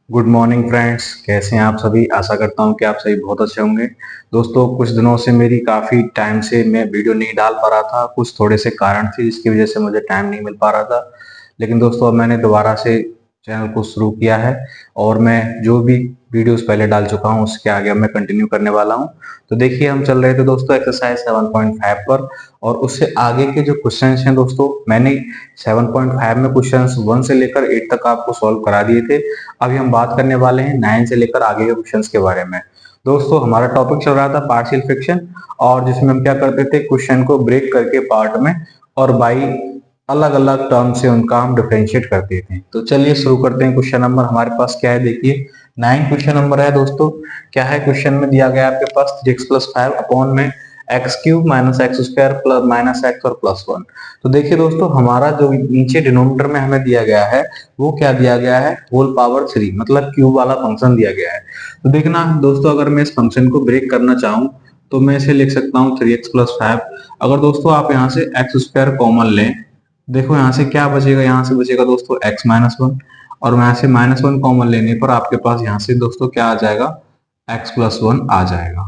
Good morning friends, कैसे हैं आप सभी। आशा करता हूं कि आप सभी बहुत अच्छे होंगे। दोस्तों, कुछ दिनों से मेरी काफ़ी टाइम से मैं वीडियो नहीं डाल पा रहा था। कुछ थोड़े से कारण थे जिसकी वजह से मुझे टाइम नहीं मिल पा रहा था। लेकिन दोस्तों, अब मैंने दोबारा से चैनल को शुरू किया है और मैं जो भी वीडियोस पहले डाल चुका हूं उसके आगे अब मैं कंटिन्यू करने वाला हूं। तो देखिए, हम चल रहे थे दोस्तों एक्सरसाइज 7.5 पर, और उससे आगे के जो क्वेश्चंस हैं दोस्तों, मैंने 7.5 में क्वेश्चंस 1 से लेकर 8 तक आपको सॉल्व करा दिए थे। अभी हम बात करने वाले हैं 9 से लेकर आगे के क्वेश्चंस के बारे में। दोस्तों, हमारा टॉपिक चल रहा था पार्शियल फ्रैक्शन, और जिसमें हम क्या करते थे, क्वेश्चन को ब्रेक करके पार्ट में और बाई अलग अलग टर्म से उनका हम डिफरेंशिएट करते थे। तो चलिए शुरू करते हैं। क्वेश्चन नंबर हमारे पास क्या है, देखिए 9 क्वेश्चन नंबर है दोस्तों। क्या है क्वेश्चन में दिया गया आपके पास 3x+5 अपॉन में x³ minus x square plus minus x और +1। तो देखिए दोस्तों, हमारा जो नीचे डिनोमिनेटर में हमें दिया गया है वो क्या दिया गया है, होल पावर 3, मतलब क्यूब वाला फंक्शन दिया गया है। तो देखना दोस्तों, अगर मैं इस फंक्शन को ब्रेक करना चाहूं तो मैं इसे लिख सकता हूं 3x+5। अगर दोस्तों आप यहाँ से x² कॉमन लें, देखो यहाँ से क्या बचेगा, यहाँ से बचेगा दोस्तों x-1, और यहाँ से -1 कॉमन लेने पर आपके पास यहाँ से दोस्तों क्या आ जाएगा, x+1 आ जाएगा।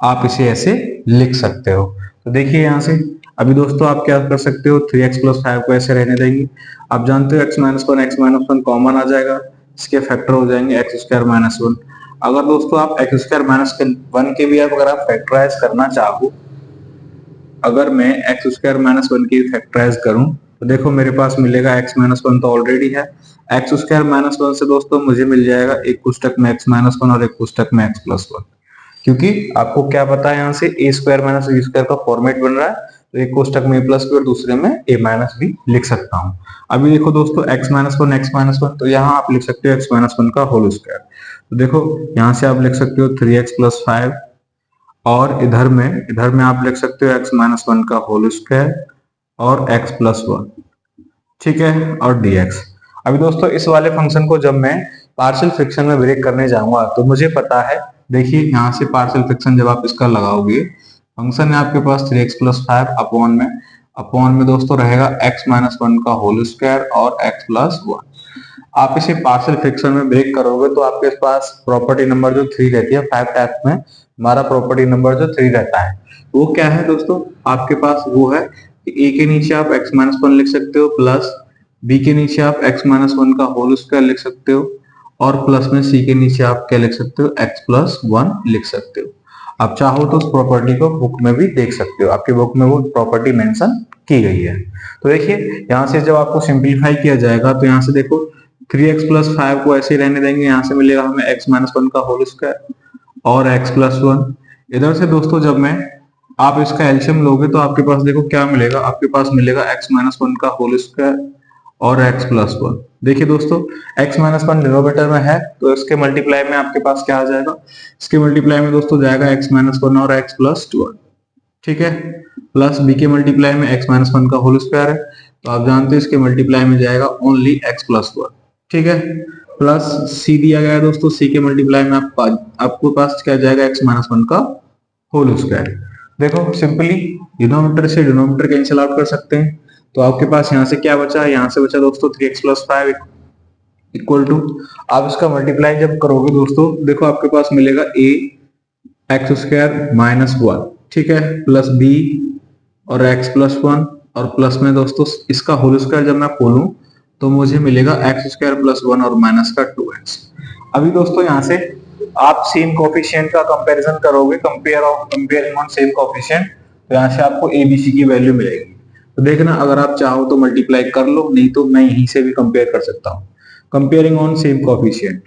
आप इसे ऐसे लिख सकते हो। तो देखिए यहाँ से अभी दोस्तों आप क्या कर सकते हो, 3x+5 को ऐसे रहने देंगे। आप जानते हो x-1 कॉमन आ जाएगा, इसके फैक्टर हो जाएंगे x² - 1। अगर दोस्तों आप x² - 1 के भी अगर आप फैक्टराइज करना चाहो, अगर मैं x² - 1 की फैक्टराइज करूं तो देखो मेरे पास मिलेगा x-1 तो ऑलरेडी है। x² - 1 से दोस्तों मुझे मिल जाएगा एक कोष्टक में x-1 और एक कोष्टक में x+1, क्योंकि आपको क्या पता है यहाँ से a² - b² का फॉर्मेट बन रहा है, तो एक कोष्टक में a+b और दूसरे में a-b लिख सकता हूँ। अभी देखो दोस्तों x-1 x-1, तो यहाँ आप लिख सकते हो x-1 का होल स्क्वायर। तो देखो यहाँ से आप लिख सकते हो 3x+5, और इधर में आप लिख सकते हो x-1 का होल स्क्वायर और x+1, ठीक है, और dx। अभी दोस्तों इस वाले फंक्शन को जब मैं पार्शियल फ्रैक्शन में ब्रेक करने जाऊंगा तो मुझे पता है, देखिए यहाँ से पार्शियल फ्रैक्शन जब आप इसका लगाओगे, फंक्शन है आपके पास 3x+5 अपॉन में दोस्तों रहेगा x-1 का होल स्क्वायर और x+1। आप इसे पार्शियल फ्रैक्शन में ब्रेक करोगे तो आपके पास प्रॉपर्टी नंबर जो 3 रहती है, 5 टाइप में हमारा प्रॉपर्टी नंबर जो 3 रहता है वो क्या है दोस्तों, आपके पास वो है कि a के नीचे आप x-1 लिख सकते हो, प्लस b के नीचे आप x-1 का होल स्क्वायर लिख सकते हो, और प्लस में c के नीचे आप क्या लिख सकते हो, x+1 लिख सकते हो। आप चाहो तो उस प्रॉपर्टी को बुक में भी देख सकते हो, आपकी बुक में वो प्रॉपर्टी मेंशन की गई है। तो देखिए यहाँ से जब आपको सिंप्लीफाई किया जाएगा तो यहाँ से देखो 3x+5 को ऐसे ही रहने देंगे, यहाँ से मिलेगा हमें x-1 का होल स्क्वायर और x+1। इधर से दोस्तों जब मैं आप इसका एलसीएम लोगे तो आपके पास देखो क्या मिलेगा, आपके पास मिलेगा x-1 का होल स्क्वायर और x+1। देखिए दोस्तों x-1 डिनोमिनेटर में है तो इसके मल्टीप्लाई में आपके पास क्या आ जाएगा, इसके मल्टीप्लाई में दोस्तों जाएगा x-1 और x+1, ठीक है, प्लस b के मल्टीप्लाई में x-1 का होल स्क्वायर है, तो आप जानते हैं इसके मल्टीप्लाई में जाएगा ओनली x+1, ठीक है, प्लस c दिया गया है दोस्तों, c के मल्टीप्लाई में आपको पास क्या जाएगा, x-1 का होल स्क्वायर। देखो सिंपली डिनोमिनेटर से डिनोमिनेटर कैंसिल आउट कर सकते हैं, तो आपके पास यहाँ से क्या बचा, यहाँ से बचा दोस्तों 3x+5 इक्वल टू, आप इसका मल्टीप्लाई जब करोगे दोस्तों देखो आपके पास मिलेगा a x² - 1, ठीक है, प्लस b और x+1, और प्लस में दोस्तों इसका होल स्क्वायर जब मैं खोलूं तो मुझे मिलेगा x² + 1 और माइनस का 2x। अभी दोस्तों यहाँ से आप सेम कोफिशिएंट का कंपैरिजन करोगे, कंपेयरिंग ऑन सेम कोफिशिएंट, तो यहाँ से आपको ABC की वैल्यू मिलेगी। तो देखना अगर आप चाहो तो मल्टीप्लाई कर लो, नहीं तो मैं यहीं से भी कंपेयर कर सकता हूँ, कंपेयरिंग ऑन सेम कोफिशिएंट।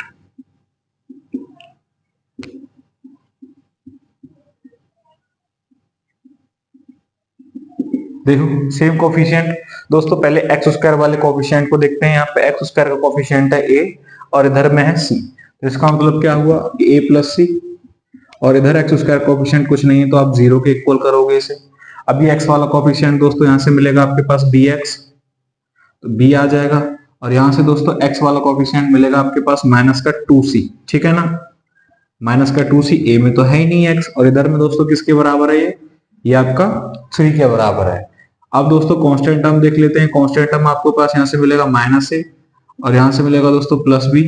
देखो सेम कोफिशिएंट दोस्तों, पहले x² वाले कोफिशिएंट को देखते हैं। यहाँ पे x² का कोफिशिएंट है a और इधर में है c, तो इसका मतलब क्या हुआ, a + c, और इधर x² कोफिशिएंट कुछ नहीं है तो आप 0 के इक्वल करोगे इसे। अभी x वाला कोफिशिएंट दोस्तों यहाँ से मिलेगा आपके पास bx, तो b आ जाएगा, और यहाँ से दोस्तों x वाला कोफिशिएंट मिलेगा आपके पास माइनस का 2c, ठीक है ना, माइनस का 2c, a में तो है ही नहीं x, और इधर में दोस्तों किसके बराबर है ये आपका 3 के बराबर है। अब दोस्तों कांस्टेंट टर्म देख लेते हैं। कांस्टेंट टर्म आपके पास यहाँ से मिलेगा -a और यहाँ से मिलेगा दोस्तों +b,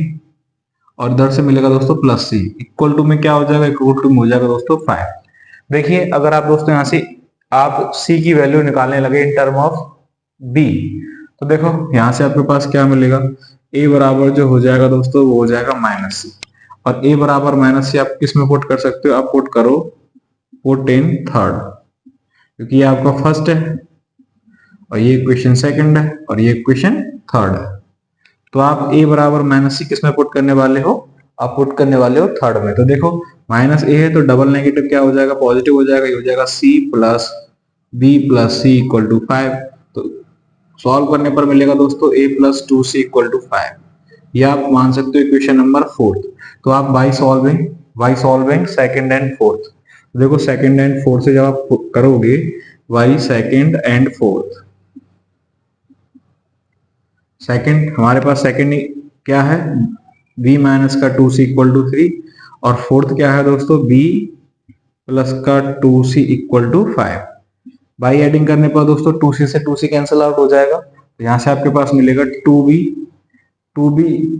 और इधर से मिलेगा दोस्तों प्लस सी, इक्वल टू में क्या हो जाएगा, इक्वल टू में हो जाएगा दोस्तों 5। देखिए अगर आप दोस्तों यहाँ से आप सी की वैल्यू निकालने लगे इन टर्म ऑफ बी, तो देखो यहाँ से आपके पास क्या मिलेगा, ए बराबर जो हो जाएगा दोस्तों वो हो जाएगा माइनस सी। और ए बराबर माइनस सी आप किस में पुट कर सकते हो, आप पुट करो पुट इन थर्ड, क्योंकि ये आपका फर्स्ट है और ये इक्वेशन सेकंड है और ये इक्वेशन थर्ड है। तो आप a बराबर माइनस सी किस में पुट करने वाले हो, आप पुट करने वाले हो थर्ड में। तो देखो माइनस ए है तो डबल नेगेटिव क्या हो जाएगा, पॉजिटिव हो जाएगा, ये हो जाएगा c plus B plus C equal to 5। तो सॉल्व करने पर मिलेगा दोस्तों a plus 2c equal to 5। ये आप मान सकते हो इक्वेशन नंबर 4। तो आप by solving second and fourth, देखो सेकंड एंड फोर्थ से जब आप करोगे by second and fourth, second हमारे पास सेकंड क्या है b माइनस का 2c इक्वल टू 3, और फोर्थ क्या है दोस्तों b प्लस का 2c equal to 5। By adding करने पर दोस्तों 2c से 2c कैंसिल आउट हो जाएगा, तो यहाँ से आपके पास मिलेगा 2b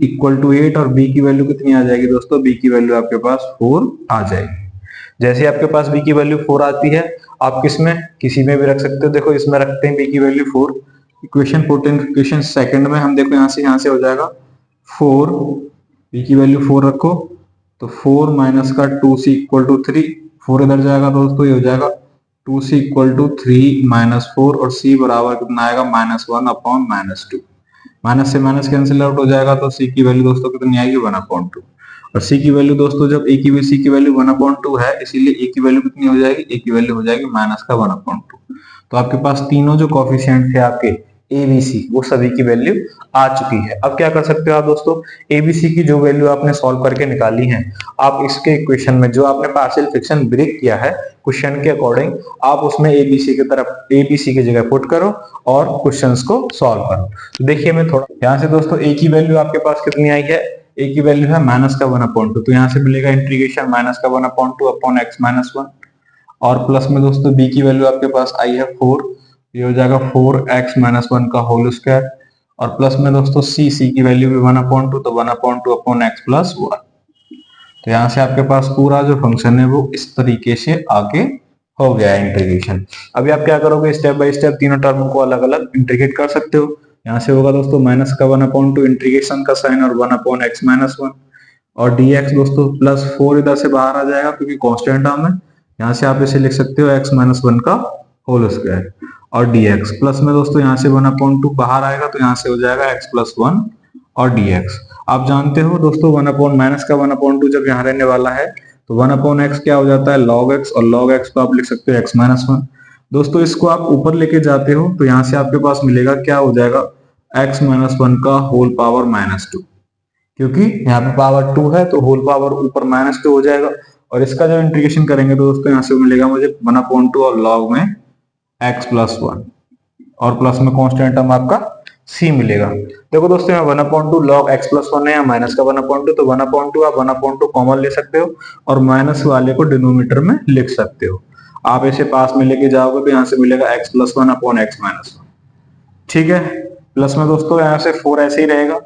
इक्वल टू 8, और b की वैल्यू कितनी आ जाएगी दोस्तों, b की वैल्यू आपके पास 4 आ जाएगी। जैसे आपके पास b की वैल्यू 4 आती है, आप किसी में भी रख सकते हो। देखो इसमें रखते हैं b की value 4, equation put in equation second में हम देखो यहाँ से हो जाएगा 4, b की वैल्यू 4 रखो तो 4 माइनस का 2c इक्वल टू 3, 4 इधर जाएगा दोस्तों, ये हो जाएगा 2c इक्वल टू 3 माइनस 4, और c बराबर कितना आएगा -1 अपॉन -2। माइनस से माइनस कैंसिल आउट हो जाएगा, तो c की वैल्यू दोस्तों कितनी आएगी 1/2। और c की वैल्यू दोस्तों जब a की भी c की वैल्यू 1/2 है, इसीलिए a की वैल्यू कितनी हो जाएगी, a की वैल्यू हो जाएगी माइनस का 1/2। तो आपके पास तीनों जो कोफिशिएंट थे आपके ए बी सी वो सभी की वैल्यू आ चुकी है। अब क्या कर सकते हो आप दोस्तों, ए बी सी की जो वैल्यू आपने सॉल्व करके निकाली है, आप इसके इक्वेशन में जो आपने पार्शियल फ्रैक्शन ब्रेक किया है क्वेश्चन के अकॉर्डिंग, आप उसमें ए बी सी की तरफ ए बी सी की जगह पुट करो और क्वेश्चंस को सॉल्व करो। तो देखिए मैं थोड़ा यहाँ से दोस्तों ए की वैल्यू आपके पास कितनी आई है, ए की वैल्यू है माइनस का 1/2, तो यहाँ से मिलेगा इंटीग्रेशन माइनस का 1/2 अपॉन x माइनस 1, और प्लस में दोस्तों b की वैल्यू आपके पास आई है 4, ये हो जाएगा 4x माइनस 1 का होल स्क्वायर, और प्लस में दोस्तों c की वैल्यू भी 1/2, तो 1/2 अपॉन x प्लस 1। तो यहाँ से आपके पास पूरा जो फंक्शन है वो इस तरीके से आगे हो गया है इंटीग्रेशन। अभी आप क्या करोगे, स्टेप बाय स्टेप तीनों टर्म को अलग अलग इंटीग्रेट कर सकते हो। यहाँ से होगा दोस्तों माइनस का 1/2 इंटीग्रेशन का साइन और 1/x माइनस 1, और dx दोस्तों प्लस 4 इधर से बाहर आ जाएगा क्योंकि कांस्टेंट टर्म है। यहाँ से आप इसे लिख सकते हो x माइनस 1 का होल स्क्वायर, और dx प्लस में दोस्तों यहाँ से 1/2 बाहर आएगा, तो यहाँ से हो जाएगा x प्लस 1 और dx। आप जानते हो दोस्तों माइनस का 1/2 जब यहाँ रहने वाला है तो 1/x क्या हो जाता है log x, और log x को आप लिख सकते हो x माइनस 1। दोस्तों इसको आप ऊपर लेके जाते हो तो यहाँ से आपके पास मिलेगा क्या हो जाएगा x माइनस 1 का होल पावर -2, क्योंकि यहाँ पे पावर 2 है तो होल पावर ऊपर -2 हो जाएगा। और इसका जब इंटीग्रेशन करेंगे तो दोस्तों यहाँ से मिलेगा मुझे 1/2 और log में x प्लस 1, और प्लस में कांस्टेंट टर्म आपका c मिलेगा। देखो दोस्तों यहाँ 1/2 log x प्लस 1 है, माइनस का 1/2, तो 1/2 आप 1/2 कॉमन ले सकते हो और माइनस वाले को डिनोमिनेटर में लिख सकते हो। आप इसे पास में लेके जाओगे तो यहाँ से मिलेगा x plus 1 upon x minus 1, ठीक है। प्लस में दोस्तों यहाँ से 4 ऐसे ही रहेगा,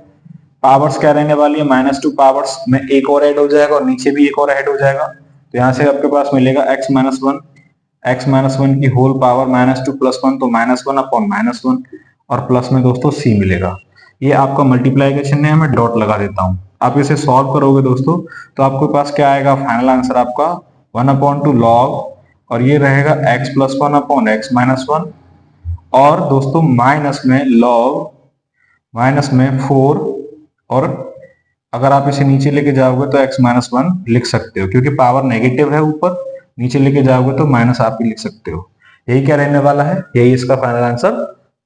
पावर्स क्या रहने वाली है -2, पावर्स में एक और ऐड हो जाएगा और नीचे भी एक और ऐड हो जाएगा, तो यहाँ से आपके पास मिलेगा x माइनस 1 की होल पावर -2 प्लस 1, तो -1 अपॉन -1, और प्लस में दोस्तों c मिलेगा। ये आपका मल्टीप्लाइकेशन है, मैं डॉट लगा देता हूँ। आप इसे सॉल्व करोगे दोस्तों तो आपके पास क्या आएगा, फाइनल आंसर आपका 1/2 log, और ये रहेगा x plus 1 upon x minus 1, और दोस्तों माइनस में log माइनस में 4, और अगर आप इसे नीचे लेके जाओगे तो x माइनस 1 लिख सकते हो, क्योंकि पावर नेगेटिव है ऊपर, नीचे लेके जाओगे तो माइनस आप ही लिख सकते हो। यही क्या रहने वाला है, यही इसका फाइनल आंसर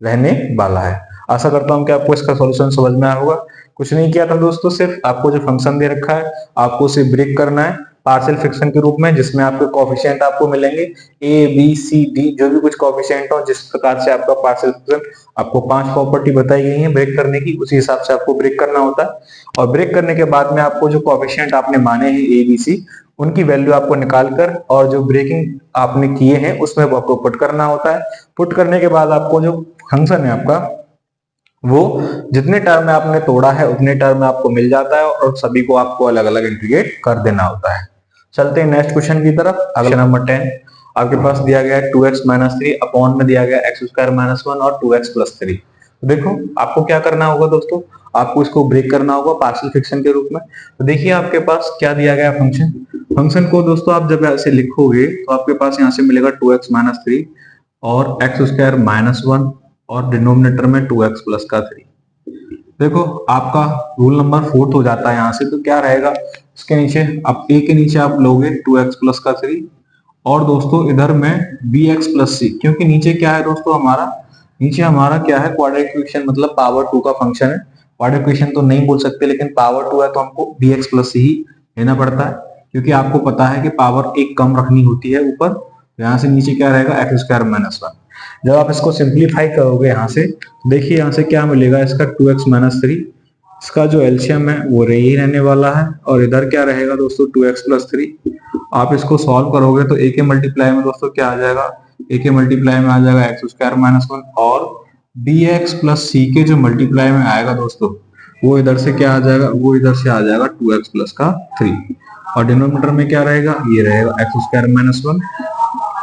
रहने वाला है। आशा करता हूं कि आपको इसका सॉल्यूशन समझ में आया होगा। कुछ नहीं किया था दोस्तों, सिर्फ आपको जो फंक्शन दे रखा है आपको उसे ब्रेक करना है पार्शियल फ्रैक्शन के रूप में, जिसमें आपके कोएफिशिएंट आपको मिलेंगे a b c d, जो भी कुछ कोएफिशिएंट हो, जिस प्रकार से आपका पार्शियल फ्रैक्शन, आपको 5 प्रॉपर्टी बताई गई है ब्रेक करने की, उसी हिसाब से आपको ब्रेक करना होता है। और ब्रेक करने के बाद में आपको जो कोएफिशिएंट आपने माने हैं a b c, उनकी वैल्यू आपको निकालकर और जो ब्रेकिंग आपने किए हैं उसमें आपको पुट करना होता है। पुट करने के बाद आपको जो फंक्शन है आपका वो जितने टर्म में आपने तोड़ा है उतने टर्म में आपको मिल जाता है और सभी को आपको अलग अलग इंटीग्रेट कर देना होता है। चलते हैं नेक्स्ट क्वेश्चन की तरफ। अगला नंबर 10 आपके पास दिया गया है 2x माइनस थ्री अपॉन में दिया गया एक्स स्क्वायर माइनस वन और 2x प्लस थ्री। तो देखो आपको क्या करना होगा दोस्तों, आपको इसको ब्रेक करना होगा पार्शियल फ्रैक्शन के रूप में। तो देखिए आपके पास क्या दिया गया फंक्शन, फंक्शन को दोस्तों आप जब ऐसे लिखोगे तो आपके पास यहाँ से मिलेगा 2x माइनस थ्री और एक्स स्क्वायर माइनस वन और डिनोमिनेटर में 2x प्लस का थ्री। देखो आपका रूल नंबर फोर्थ हो जाता है यहाँ से। तो क्या रहेगा इसके नीचे, आप a के नीचे आप लोगे 2x प्लस का थ्री और दोस्तों इधर में bx प्लस सी, क्योंकि नीचे क्या है दोस्तों हमारा, नीचे हमारा क्या है क्वाड्रेटिक इक्वेशन मतलब पावर टू का फंक्शन है। क्वाड्रेटिक इक्वेशन तो नहीं बोल सकते लेकिन पावर टू है तो हमको bx प्लस सी ही लेना पड़ता है, क्योंकि आपको पता है कि पावर एक कम रखनी होती है ऊपर। तो यहाँ से नीचे क्या रहेगा एक्स स्क्वायर माइनस वन। जब आप इसको सिंप्लीफाई करोगे यहाँ से, देखिए यहाँ से क्या मिलेगा इसका 2x माइनस थ्री, इसका जो एलसीएम है वो यही रहने वाला है और इधर क्या रहेगा दोस्तों 2x प्लस थ्री। आप इसको सॉल्व करोगे तो a के मल्टीप्लाई में दोस्तों क्या आ जाएगा, a के मल्टीप्लाई में आ जाएगा एक्स स्क्वायर माइनस वन और bx प्लस सी के जो मल्टीप्लाई में आएगा दोस्तों वो इधर से क्या आ जाएगा, वो इधर से आ जाएगा 2x प्लस का थ्री और डिनोमिनेटर में क्या रहेगा, ये रहेगा एक्स स्क्वायर माइनस वन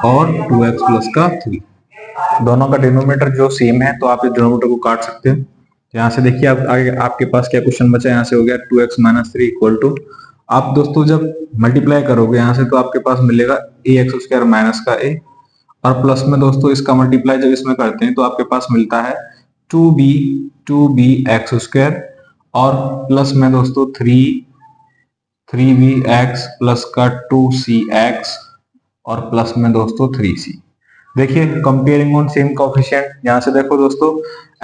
और 2x प्लस का थ्री। दोनों का डिनोमिनेटर जो सेम है तो आप इस डिनोमिनेटर को काट सकते हो। यहाँ से देखिए आप आगे आपके पास क्या क्वेश्चन बचा, यहाँ से हो गया 2x minus three equal to, आप दोस्तों जब मल्टीप्लाई करोगे यहाँ से तो आपके पास मिलेगा ए एक्स स्क्वायर माइनस का ए और प्लस में दोस्तों इसका मल्टीप्लाई जब इसमें करते हैं तो आपके पास मिलता है 2b एक्स स्क्वायर और प्लस में दोस्तों 3b एक्स प्लस का 2c एक्स और प्लस में दोस्तों 3c। देखिए कंपेयरिंग ऑन सेम कोफिशिएंट, यहाँ से देखो दोस्तों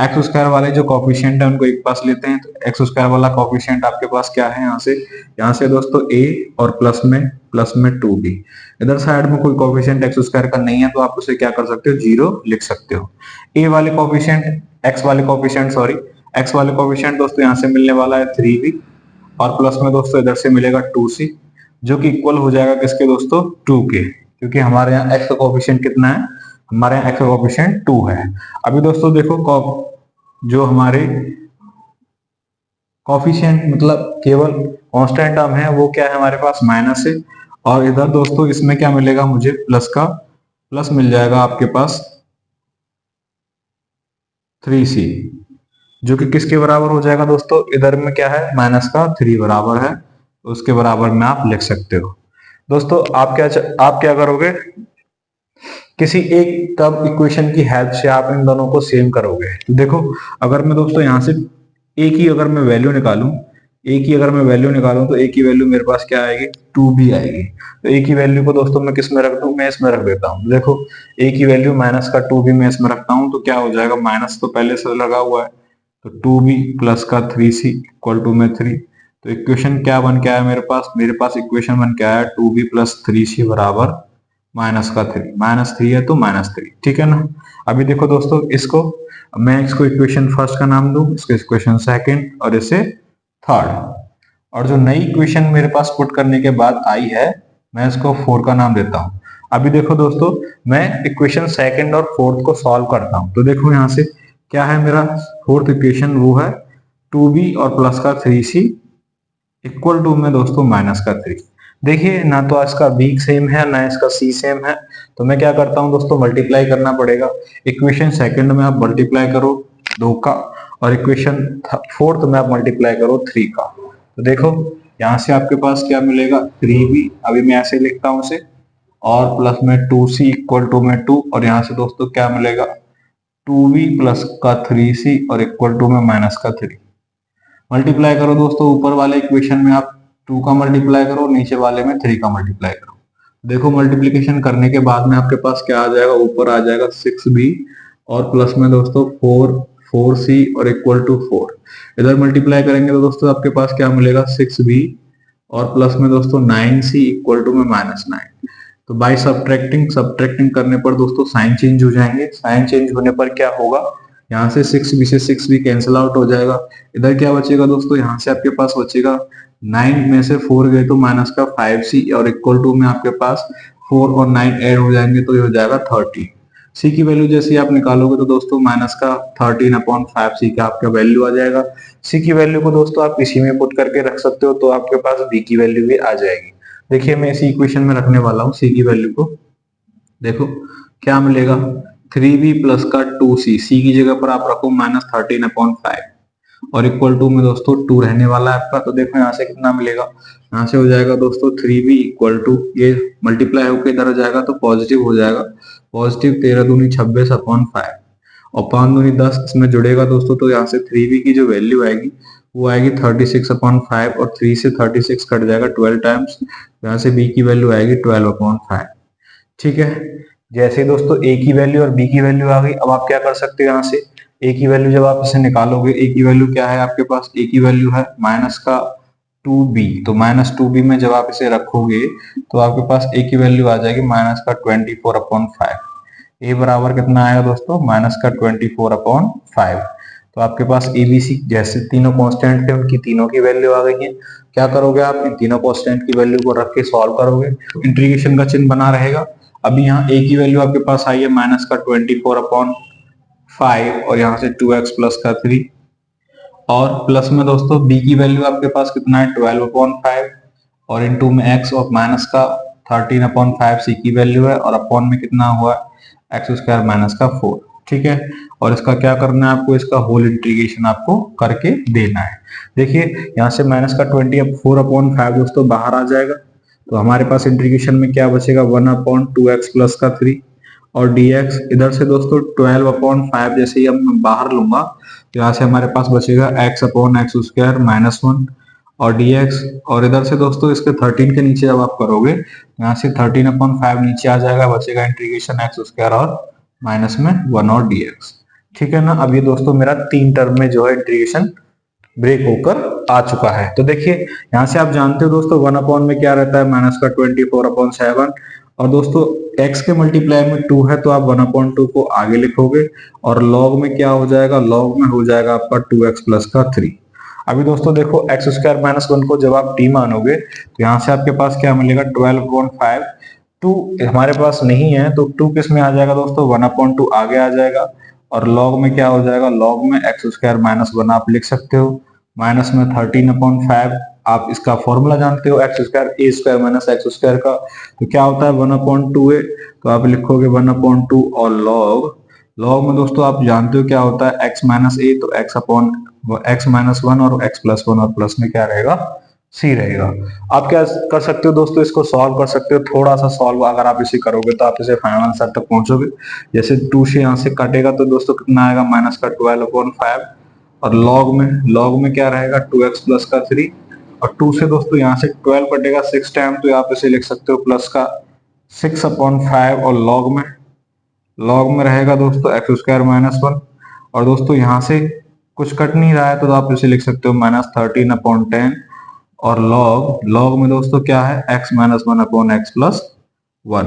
एक्स स्क्वायर वाले जो कोफिशिएंट है उनको एक पास लेते हैं तो एक्स स्क्वायर वाला कोफिशिएंट आपके पास क्या है, यहाँ से दोस्तों a और प्लस में 2b। इधर साइड में कोई कोफिशिएंट एक्स स्क्वायर का नहीं है तो आप उसे क्या कर सकते हो, जीरो लिख सकते हो। a वाले कोफिशिएंट एक्स वाले कोफिशिएंट दोस्तों यहाँ से मिलने वाला है 3b और प्लस में दोस्तों इधर से मिलेगा 2c जो कि इक्वल हो जाएगा किसके दोस्तों 2 के, क्योंकि हमारे यहाँ x का कोफिशिएंट कितना है, हमारे यहाँ x का कोफिशिएंट 2 है। अभी दोस्तों देखो जो हमारे कोफिशिएंट मतलब केवल कांस्टेंट टर्म है वो क्या है हमारे पास माइनस है और इधर दोस्तों इसमें क्या मिलेगा मुझे प्लस मिल जाएगा आपके पास 3c जो कि किसके बराबर हो जाएगा दोस्तों, इधर में क्या है माइनस का 3 बराबर है तो उसके बराबर में आप लिख सकते हो। दोस्तों आप क्या करोगे, किसी एक तब इक्वेशन की हेल्प से आप इन दोनों को सेम करोगे। तो देखो अगर मैं दोस्तों यहाँ से a की अगर मैं वैल्यू निकालूं तो a की वैल्यू मेरे पास क्या आएगी 2b आएगी। तो a की वैल्यू को दोस्तों मैं किस में रख दूं, मैं इसमें रख देता हूं। देखो a की वैल्यू माइनस का 2b मैं इसमें रखता हूं तो क्या हो जाएगा, माइनस तो पहले से लगा हुआ है तो 2b प्लस का 3c इक्वल टू में 3। तो इक्वेशन क्या बन के आया मेरे पास इक्वेशन बन के आया 2b प्लस 3c बराबर माइनस का 3, माइनस 3 है तो माइनस 3, ठीक है ना। अभी देखो दोस्तों मैं इसको इक्वेशन फर्स्ट का नाम दूं, इसको इक्वेशन सेकंड और इसे थर्ड, और जो नई इक्वेशन मेरे पास पुट करने के बाद आई है मैं इसको 4 का नाम देता हूं। अभी देखो दोस्तों मैं इक्वेशन सेकंड और फोर्थ को सॉल्व करता हूं तो देखो यहाँ से क्या है मेरा फोर्थ इक्वेशन, वो है 2b और प्लस का 3c इक्वल टू में दोस्तों माइनस का 3। देखिए ना तो इसका b सेम है ना इसका c सेम है, तो मैं क्या करता हूं दोस्तों मल्टीप्लाई करना पड़ेगा। इक्वेशन सेकंड में आप मल्टीप्लाई करो 2 का और इक्वेशन फोर्थ में आप मल्टीप्लाई करो 3 का। तो देखो यहाँ से आपके पास क्या मिलेगा 3b, अभी मैं ऐसे लिखता हूं इसे, और प्लस में 2c इक्वल टू में 2 और यहाँ से दोस्तों क्या मिलेगा 2b प्लस का 3c और इक्वल टू में माइनस का 3। मल्टीप्लाई करो दोस्तों, ऊपर वाले इक्वेशन में आप 2 का मल्टीप्लाई करो, नीचे वाले में 3 का मल्टीप्लाई करो। देखो मल्टीप्लिकेशन करने के बाद में आपके पास क्या आ जाएगा, ऊपर आ जाएगा 6b और प्लस में दोस्तों 4c और इक्वल टू 4। इधर मल्टीप्लाई करेंगे तो दोस्तों आपके पास क्या मिलेगा 6b और प्लस में दोस्तों 9c इक्वल टू में माइनस 9। तो बाय सब्ट्रैक्टिंग करने पर दोस्तों साइन चेंज हो जाएंगे, साइन चेंज होने पर क्या होगा, यहाँ से 6b से 6b कैंसिल आउट हो जाएगा। इधर क्या बचेगा दोस्तों, यहाँ से आपके पास बचेगा 9 में से 4 गए तो माइनस का 5c और इक्वल टू में आपके पास 4 और 9 ऐड हो जाएंगे तो ये हो जाएगा 30। सी की वैल्यू जैसे ही आप निकालोगे तो दोस्तों माइनस का 13/5 सी का आपका वैल्यू आ जाएगा। सी की वैल्यू को दोस्तों आप इसी में पुट करके रख सकते हो तो आपके पास बी की वैल्यू भी आ जाएगी। देखिए मैं इसी इक्वेशन में रखने वाला हूँ सी की वैल्यू को। देखो क्या मिलेगा, 3b प्लस का 2c, सी की जगह पर आप रखो -13/5 और इक्वल टू में दोस्तों 2 रहने वाला है आपका। तो देखो यहाँ से कितना मिलेगा, यहाँ से हो जाएगा दोस्तों 3b इक्वल टू, ये मल्टीप्लाई होकर इधर हो जाएगा तो पॉजिटिव हो जाएगा, पॉजिटिव 13 दूनी 26/5 और 5 दूनी 10 इसमें जुड़ेगा दोस्तों। तो यहाँ से 3b की जो वैल्यू आएगी वो आएगी 36/5 और 3 से 36 कट जाएगा 12 टाइम्स, यहाँ से b की वैल्यू आएगी 12/5। ठीक है, जैसे दोस्तों a की वैल्यू और b की वैल्यू आ गई, अब आप क्या कर सकते हो, यहाँ से a की वैल्यू जब आप इसे निकालोगे, a की वैल्यू क्या है आपके पास, a की वैल्यू है माइनस का 2b, तो -2b में जब आप इसे रखोगे तो आपके पास a की वैल्यू आ जाएगी माइनस का 24/5। a बराबर कितना आएगा दोस्तों, माइनस का 24/5। तो आपके पास ए बी सी जैसे तीनों कांस्टेंट थे उनकी तीनों की वैल्यू आ गई है। क्या करोगे आप, इन तीनों कांस्टेंट की वैल्यू को रख के सॉल्व करोगे, इंटीग्रेशन का चिन्ह बना रहेगा। अभी यहाँ a की वैल्यू आपके पास आई है माइनस का 24/5 और यहाँ से 2x प्लस का 3 और प्लस में दोस्तों b की वैल्यू आपके पास कितना है 12/5 और इनटू में x और माइनस का 13/5 सी की वैल्यू है और अपॉन में कितना हुआ x स्क्वायर माइनस का 4। ठीक है, और इसका क्या करना है आपको, इसका होल इंटीग्रेशन आपको करके देना है। देखिए यहाँ से माइनस का 24/5 दोस्तों बाहर आ जाएगा तो हमारे पास इंटीग्रेशन में क्या बचेगा 1/2x प्लस का 3 और dx, इधर से दोस्तों 12/5 जैसे ही हम बाहर लूंगा तो यहाँ से हमारे पास बचेगा x/x स्क्वायर माइनस 1 और dx, और इधर से दोस्तों इसके 13 के नीचे जब आप करोगे यहाँ से 13/5 नीचे आ जाएगा, बचेगा इंटीग्रेशन x स्क्वायर और माइनस में 1 और dx। ठीक है ना, अब ये दोस्तों मेरा 3 टर्म में जो है इंटीग्रेशन ब्रेक होकर आ चुका है। तो देखिए यहाँ से आप जानते हो दोस्तों 1 में क्या रहता है माइनस का 24/7 और दोस्तों x के मल्टीप्लाई में 2 है तो आप 1/2 को आगे लिखोगे और log में क्या हो जाएगा, log में हो जाएगा आपका 2x प्लस का 3। अभी दोस्तों देखो x स्क्वायर माइनस 1 को जब आप t मानोगे तो यहाँ से आपके पास क्या मिलेगा 12/5, 2 हमारे पास नहीं है तो 2 किस में आ जाएगा दोस्तों 1/2 आगे आ जाएगा और log में क्या हो जाएगा, log में x स्क्वायर माइनस 1 आप लिख सकते हो, माइनस में 13/5 आप इसका फॉर्मूला जानते हो x स्क्वायर ए स्क्वायर माइनस एक्स स्क्वायर का, तो क्या होता है 1/2 है तो आप लिखोगे 1/2 और log में दोस्तों आप जानते हो क्या होता है x माइनस ए तो x माइनस 1 और x प्लस 1 और प्लस में क्या रहेगा सी रहेगा। आप क्या कर सकते हो दोस्तों, इसको सॉल्व कर सकते हो, थोड़ा सा सॉल्व अगर आप इसे करोगे तो आप इसे फाइनल आंसर तक पहुंचोगे। जैसे 2 से यहाँ से कटेगा तो दोस्तों कितना आएगा माइनस का 12/5 और log में क्या रहेगा 2x प्लस का 3 और 2 से दोस्तों यहाँ से 12 कटेगा 6 टाइम तो आप इसे लिख सकते हो प्लस का 6/5 और log में रहेगा दोस्तों x स्क्वायर माइनस 1 और दोस्तों यहाँ से कुछ कट नहीं रहा है तो आप इसे लिख सकते हो -13/10 और log में दोस्तों क्या है x माइनस 1/x प्लस 1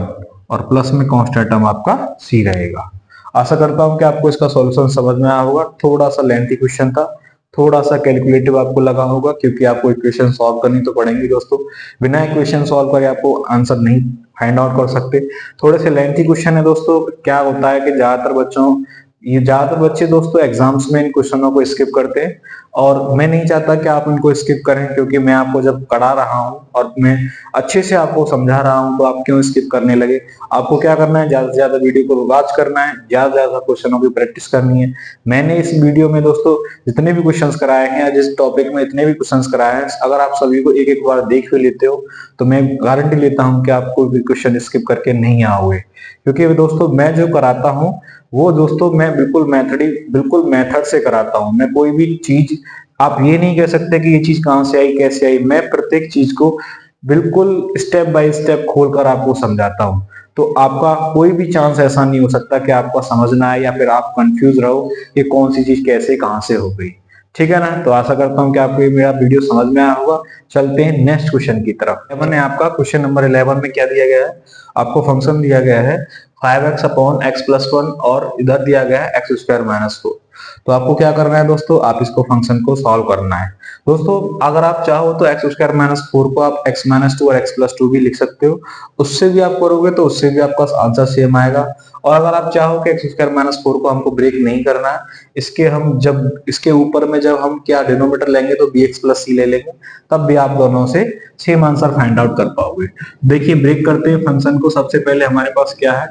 और प्लस में कांस्टेंट टर्म आपका c रहेगा। आशा करता हूं कि आपको इसका सॉल्यूशन समझ में आया होगा। थोड़ा सा लेंथी क्वेश्चन था, थोड़ा सा कैलकुलेटिव आपको लगा होगा क्योंकि आपको इक्वेशन सॉल्व करनी तो पड़ेंगी दोस्तों, बिना इक्वेशन सॉल्व करे आपको आंसर नहीं फाइंड आउट कर सकते। थोड़े से लेंथी क्वेश्चन है दोस्तों। क्या होता है कि ज्यादातर बच्चे दोस्तों एग्जाम्स में इन क्वेश्चनों को स्किप करते हैं और मैं नहीं चाहता कि आप इनको स्किप करें क्योंकि मैं आपको जब पढ़ा रहा हूं और मैं अच्छे से आपको समझा रहा हूं तो आप क्यों स्किप करने लगे। आपको क्या करना है, ज्यादा से ज्यादा वीडियो को वॉच करना है, ज्यादा से ज्यादा क्वेश्चनों की प्रैक्टिस करनी है। मैंने इस वीडियो में दोस्तों जितने भी क्वेश्चंस कराए हैं, जिस टॉपिक में इतने भी क्वेश्चंस कराए हैं, अगर आप सभी को एक एक बार देख भी लेते हो तो मैं गारंटी लेता हूं कि आपको भी क्वेश्चन स्किप करके नहीं आओगे क्योंकि दोस्तों मैं जो कराता हूं वो दोस्तों मैं बिल्कुल मेथड से कराता हूं। मैं कोई भी चीज आप ये नहीं कह सकते कि ये चीज कहां से आई कैसे आई, मैं प्रत्येक चीज को बिल्कुल स्टेप बाय स्टेप खोलकर आपको समझाता हूं। तो आपका कोई भी चांस ऐसा नहीं हो सकता कि आपको समझ ना आए या फिर आप कंफ्यूज रहो कि कौन सी चीज कैसे कहां से हो गई। ठीक है ना, तो आशा करता हूं कि आपको ये मेरा वीडियो समझ में आया होगा। चलते हैं नेक्स्ट क्वेश्चन की तरफ। मैंने आपका क्वेश्चन नंबर 11 में क्या दिया गया है, आपको फंक्शन दिया गया है 5x/x प्लस 1 और इधर दिया गया है x स्क्वायर माइनस 4। तो आपको क्या करना है दोस्तों, आप इसको फंक्शन को सॉल्व करना है। दोस्तों अगर आप चाहो तो x स्क्वायर माइनस 4 को आप x माइनस 2 और x प्लस 2 भी लिख सकते हो, उससे भी आप करोगे तो उससे भी आपका आंसर सेम आएगा। और अगर आप चाहो कि एक्स स्क्वायर माइनस 4 को हमको ब्रेक नहीं करना है, इसके हम जब इसके ऊपर में जब हम क्या डिनोमिनेटर लेंगे तो bx प्लस सी ले लेंगे, तब भी आप दोनों से सेम आंसर फाइंड आउट कर पाओगे। देखिए ब्रेक करते हैं फंक्शन को। सबसे पहले हमारे पास क्या है,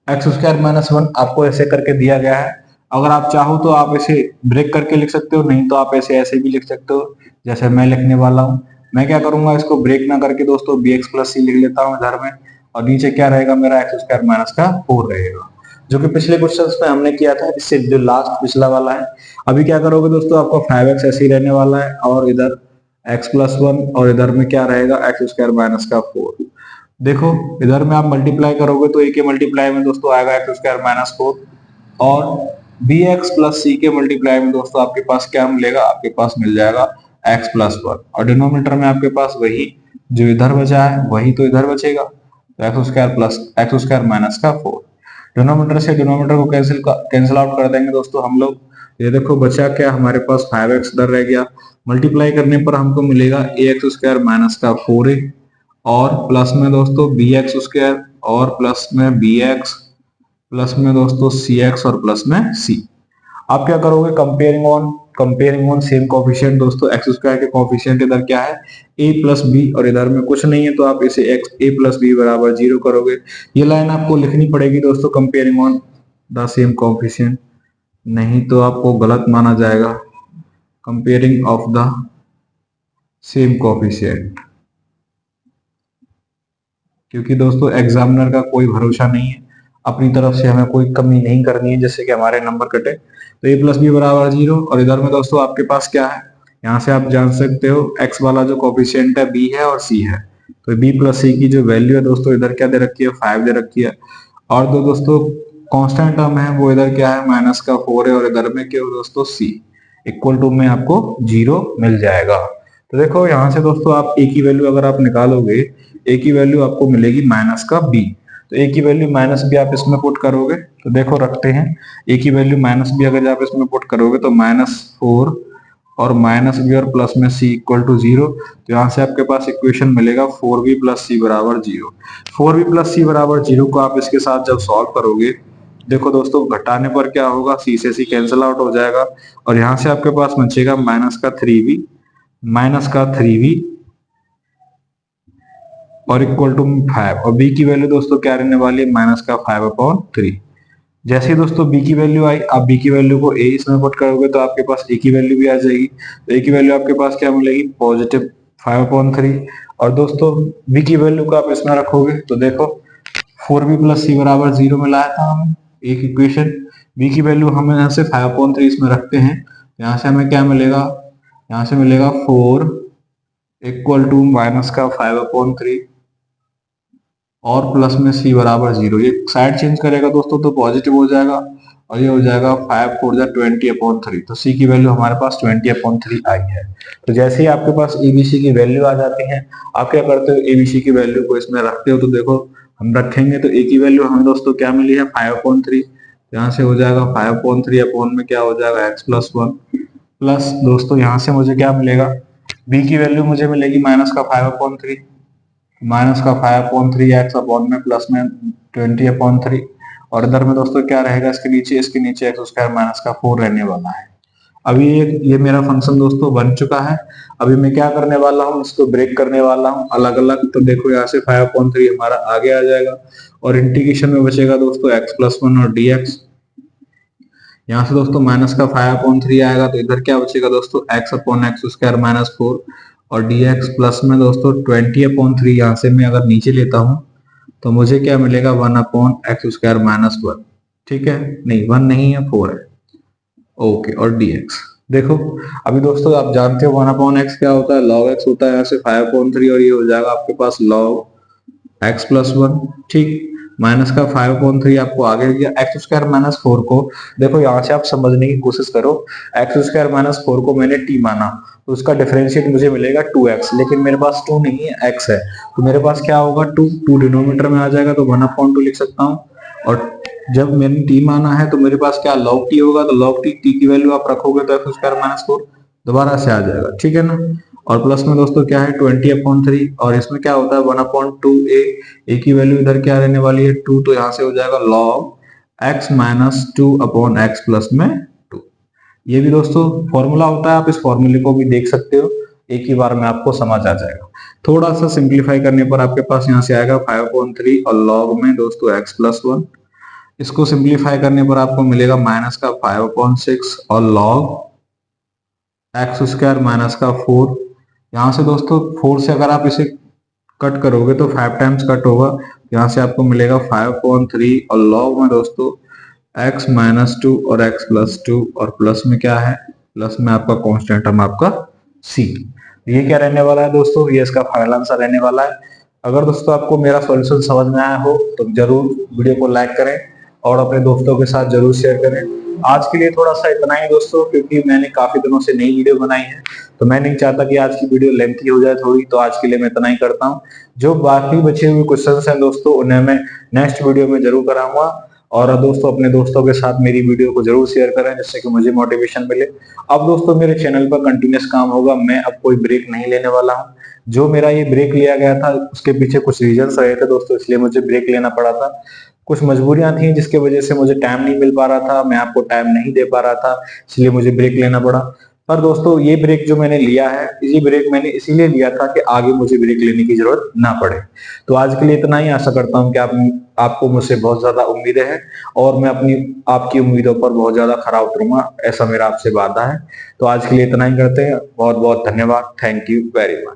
एक्स स्क्वायर माइनस 1 आपको ऐसे करके दिया गया है। अगर आप चाहो तो आप इसे ब्रेक करके लिख सकते हो, नहीं तो आप ऐसे भी लिख सकते हो जैसे मैं लिखने वाला हूँ। मैं क्या करूंगा, इसको ब्रेक ना करके दोस्तों bx प्लस सी लिख लेता हूँ इधर में, और नीचे क्या रहेगा मेरा एक्स स्क्वायर माइनस का 4 रहेगा, जो कि पिछले क्वेश्चंस में हमने किया था, इससे जो लास्ट पिछला वाला है। अभी क्या करोगे दोस्तों, आपको 5x ऐसे ही रहने वाला है, और इधर x प्लस 1 और इधर में क्या रहेगा एक्स स्क्वायर माइनस का 4। देखो इधर में आप मल्टीप्लाई करोगे तो ए के मल्टीप्लाई में दोस्तों आएगा एक्स स्क्वायर माइनस 4, और बी एक्स प्लस सी के मल्टीप्लाई में दोस्तों आपके पास क्या मिलेगा, आपके पास मिल जाएगा एक्स प्लस 1, और डिनोमिनेटर में आपके पास वही जो इधर बचा है वही तो इधर बचेगा, तो x square plus x square minus का 4। डिनोमिनेटर से डिनोमिनेटर को कैंसिल आउट कर देंगे दोस्तों हम लोग। ये देखो बचा क्या हमारे पास 5x इधर रह गया, मल्टीप्लाई करने पर हमको मिलेगा ए एक्स स्क्वायर माइनस का 4a, और प्लस में दोस्तों बी एक्स स्क्वायर, और प्लस में बी एक्स, प्लस में दोस्तों सी एक्स, और प्लस में सी। आप क्या करोगे, कंपेयरिंग ऑन सेम कोफिशिएंट। दोस्तों एक्स स्क्वायर के कोफिशिएंट इधर क्या है a प्लस बी, और इधर में कुछ नहीं है तो आप इसे x a प्लस बी बराबर 0 करोगे। ये लाइन आपको लिखनी पड़ेगी दोस्तों, comparing on the same coefficient, नहीं तो आपको गलत माना जाएगा। Comparing of the same coefficient, क्योंकि दोस्तों एग्जामिनर का कोई भरोसा नहीं है, अपनी तरफ से हमें कोई कमी नहीं करनी है जैसे कि हमारे नंबर कटे। तो a प्लस बी बराबर 0, और इधर में दोस्तों आपके पास क्या है, यहाँ से आप जान सकते हो x वाला जो कोफिशिएंट है b है और c है, तो b प्लस सी की जो वैल्यू है दोस्तों इधर क्या दे रखी है 5 दे रखी है, और दो दोस्तों कांस्टेंट टर्म है वो इधर क्या है माइनस का 4 है, और इधर में क्या हो दोस्तों c इक्वल टू में आपको 0 मिल जाएगा। तो देखो यहाँ से दोस्तों आप a की वैल्यू अगर आप निकालोगे, a की वैल्यू आपको मिलेगी माइनस का b, तो a की वैल्यू माइनस बी आप इसमें पुट करोगे, तो देखो रखते हैं a की वैल्यू माइनस बी अगर आप इसमें पुट करोगे तो -4 और माइनस बी और प्लस में c इक्वल टू 0, तो यहाँ से आपके पास इक्वेशन मिलेगा 4b प्लस सी बराबर 0। 4b प्लस सी बराबर 0 को आप इसके साथ जब सॉल्व करोगे, देखो दोस्तों घटाने पर क्या होगा, c से c कैंसिल आउट हो जाएगा, और यहाँ से आपके पास बचेगा माइनस का 3v और इक्वल टू 5, और b की वैल्यू दोस्तों क्या रहने वाली है माइनस का 5/3। जैसे ही दोस्तों b की वैल्यू आई, आप b की वैल्यू को a इसमें पुट करोगे तो आपके पास a की वैल्यू भी आ जाएगी, तो a की वैल्यू आपके पास क्या मिलेगी पॉजिटिव 5/3, और दोस्तों b की वैल्यू को आप इसमें रखोगे तो देखो 4b प्लस सी बराबर 0 में लाया था हमें एक इक्वेशन, b की वैल्यू हम यहाँ से 5/3 इसमें रखते हैं, यहाँ से हमें क्या मिलेगा, यहाँ से मिलेगा 4 इक्वल टू माइनस का 5/3 और प्लस में c बराबर 0। ये साइड चेंज करेगा दोस्तों तो पॉजिटिव हो जाएगा, और ये हो जाएगा 5 4 20/3, तो c की वैल्यू हमारे पास 20/3 आई है। तो जैसे ही आपके पास abc की वैल्यू आ जाती है, आप क्या करते हो abc की वैल्यू को इसमें रखते हो, तो देखो हम रखेंगे तो a की वैल्यू हमें दोस्तों क्या मिली है 5/3, यहाँ से हो जाएगा 5/3 अपॉन में क्या हो जाएगा x प्लस 1, प्लस दोस्तों यहाँ से मुझे क्या मिलेगा, b की वैल्यू मुझे मिलेगी माइनस का 5/3, माइनस का 5/3 एक्स अपॉन में प्लस में 20/3, और इधर में दोस्तों क्या रहेगा इसके नीचे एक्स स्क्वायर माइनस का 4 रहने वाला है। अभी ये मेरा फंक्शन दोस्तों बन चुका है। अभी मैं क्या करने वाला हूँ, इसको ब्रेक करने वाला हूँ अलग अलग, तो देखो यहाँ से 5/3 हमारा आगे आ जाएगा, और इंटीग्रेशन में बचेगा दोस्तों x प्लस 1 और dx। यहाँ से दोस्तों माइनस का 5/3 आएगा, तो इधर क्या बचेगा दोस्तों x upon x square minus 4, और dx प्लस में दोस्तों 20/3, यहाँ से मैं अगर नीचे लेता हूँ तो मुझे क्या मिलेगा 1 अपॉन एक्स स्क्वायर माइनस 1, ठीक है, नहीं 1 नहीं है 4 है, ओके, और dx। देखो अभी दोस्तों आप जानते हो 1 अपॉन एक्स क्या होता है, log x होता है, यहाँ से 5/3 और ये हो जाएगा आपके पास log x प्लस 1, ठीक, माइनस का 5/3 आपको आगे दिया, एक्स स्क्वायर माइनस 4 को देखो यहाँ से आप समझने की कोशिश करो, एक्स स्क्वायर माइनस 4 को मैंने t माना तो उसका डिफरेंशिएट मुझे मिलेगा 2x, लेकिन मेरे पास 2 नहीं है x है, तो मेरे पास क्या होगा 2 डिनोमिनेटर में आ जाएगा, तो 1/2 लिख सकता हूँ, और जब मैंने t माना है तो मेरे पास क्या log t होगा, तो log t की वैल्यू आप रखोगे तो एक्स स्क्वायर माइनस 4 दोबारा से आ जाएगा, ठीक है ना। और प्लस में दोस्तों क्या है 20/3, और इसमें क्या होता है 1/2a। ए की वैल्यू इधर क्या रहने वाली है 2, तो यहाँ से हो जाएगा log x minus 2/x plus में 2। ये भी दोस्तों फॉर्मूला होता है, आप इस फॉर्मूले को भी देख सकते हो, एक ही बार में आपको समझ आ जाएगा। थोड़ा सा सिंप्लीफाई करने पर आपके पास यहाँ से आएगा 5/3 और log में दोस्तों x प्लस 1। इसको सिंप्लीफाई करने पर आपको मिलेगा माइनस का 5/6 और log एक्स स्क्वायर माइनस का 4। यहाँ से दोस्तों 4 से अगर आप इसे कट करोगे तो 5 टाइम्स कट होगा, यहाँ से आपको मिलेगा 5/3 और log में दोस्तों x माइनस 2 और x प्लस 2, और प्लस में क्या है, प्लस में आपका कांस्टेंट टर्म आपका c। ये क्या रहने वाला है दोस्तों, ये इसका फाइनल आंसर रहने वाला है। अगर दोस्तों आपको मेरा सॉल्यूशन समझ में आया हो तो जरूर वीडियो को लाइक करें और अपने दोस्तों के साथ जरूर शेयर करें। आज के लिए थोड़ा सा इतना ही दोस्तों, क्योंकि मैंने काफी दिनों से नई वीडियो बनाई है तो मैं नहीं चाहता कि आज की वीडियो लेंथी हो जाए थोड़ी, तो आज के लिए मैं इतना ही करता हूँ। जो बाकी बचे हुए क्वेश्चंस हैं दोस्तों उन्हें मैं नेक्स्ट वीडियो में जरूर कराऊंगा। और दोस्तों अपने दोस्तों के साथ मेरी वीडियो को जरूर शेयर करें जिससे कि मुझे मोटिवेशन मिले। अब दोस्तों मेरे चैनल पर कंटिन्यूस काम होगा, मैं अब कोई ब्रेक नहीं लेने वाला हूँ। जो मेरा ये ब्रेक लिया गया था उसके पीछे कुछ रीजंस रहे थे दोस्तों, इसलिए मुझे ब्रेक लेना पड़ा था। कुछ मजबूरियां थी जिसकी वजह से मुझे टाइम नहीं मिल पा रहा था, मैं आपको टाइम नहीं दे पा रहा था, इसलिए मुझे ब्रेक लेना पड़ा। पर दोस्तों ये ब्रेक जो मैंने लिया है, ये ब्रेक मैंने इसीलिए लिया था कि आगे मुझे ब्रेक लेने की जरूरत ना पड़े। तो आज के लिए इतना ही, आशा करता हूँ कि आपको मुझसे बहुत ज्यादा उम्मीदें हैं और मैं अपनी आपकी उम्मीदों पर बहुत ज्यादा खरा उतरूंगा, ऐसा मेरा आपसे वादा है। तो आज के लिए इतना ही करते हैं, बहुत बहुत धन्यवाद, थैंक यू वेरी मच।